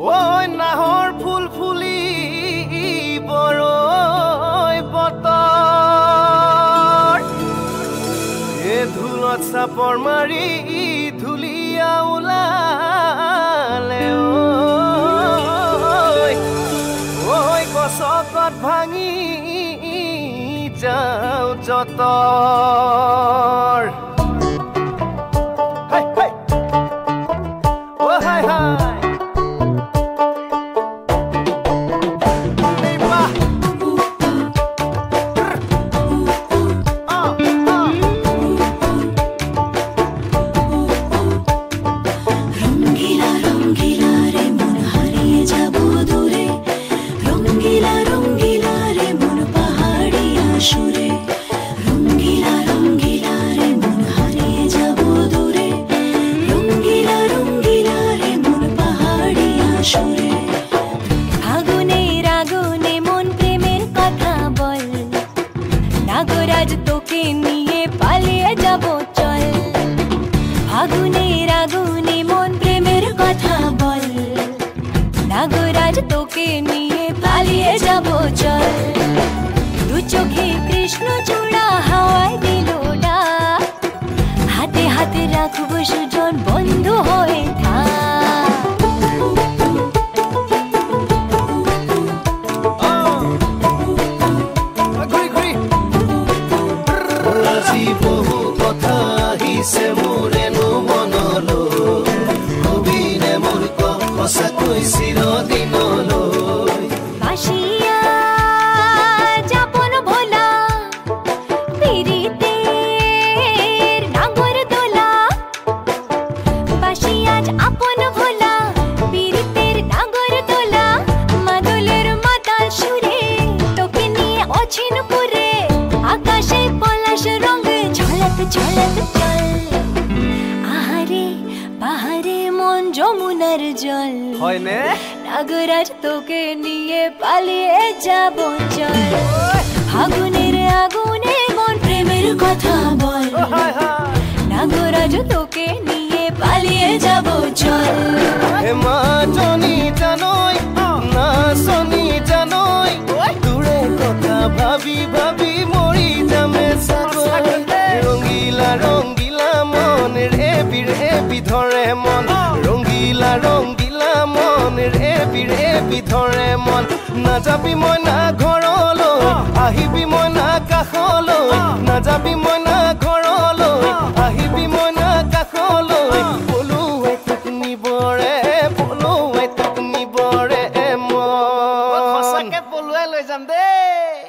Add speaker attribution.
Speaker 1: ওই নাহৰ ফুল ফুলি বৰৈ বতৰ এ ধুলত চাপৰ মাৰি ধুলিয়া ওলালে ঐ গছকত ভাঙি যাও যতৰ হাই হাই ও হাই হাই
Speaker 2: নাগরাজ তোকে নিয়ে পালিয়ে যাব চল ফাগুনের আগুনে মন প্রেমের কথা বল নাগরাজ তোকে নিয়ে পালিয়ে যাব চল দু চোখে কৃষ্ণ চূড়া হাওয়ায় দিল ডাক হাতে হাতে রাখবো সুজন বন্ধু হয়ে থাক
Speaker 1: বহু কথা আহিছে মোৰেনো মনলৈ কবিৰে মোৰ সঁচাকৈ চিৰদিনলৈ
Speaker 2: বাসিয়া যাপন ভোলা পিরিতের নাগর দোলা বাসিয়া আপন ভোলা পিরিতের নাগর দোলা মাদলের মাতাল সুরে তোকে নিয়ে অছিন পুরে আকাশে পলাশ রঙ ঝলক ঝলক চল আহারে বাহারে মন যমুনার জল
Speaker 1: হয়নে
Speaker 2: নাগরাজ তোকে নিয়ে পালিয়ে যাব চল ফাগুনের আগুনে মন প্রেমের কথা বল নাগরাজ তোকে নিয়ে পালিয়ে যাব চল
Speaker 1: হে মা জনি জানই না শনি জানই দূরে কথা ভাবি ভাবি মরি যামে সাগর রঙিলা রঙিলা মন ৰেবি ৰেবি ধৰে মন ৰঙিলা ৰঙিলা মন ৰেবি ৰেবি ধৰে মন নাযাবি মই না ঘৰলৈ আহিবি মই না কাষলৈ নাযাবি মই না ঘৰলৈ আহিবি মই না কাষলৈ পলুৱাই তোক নিবৰে পলুৱাই তোক নিবৰে মন সঁচাকে পলুৱাই লৈ যাম দেই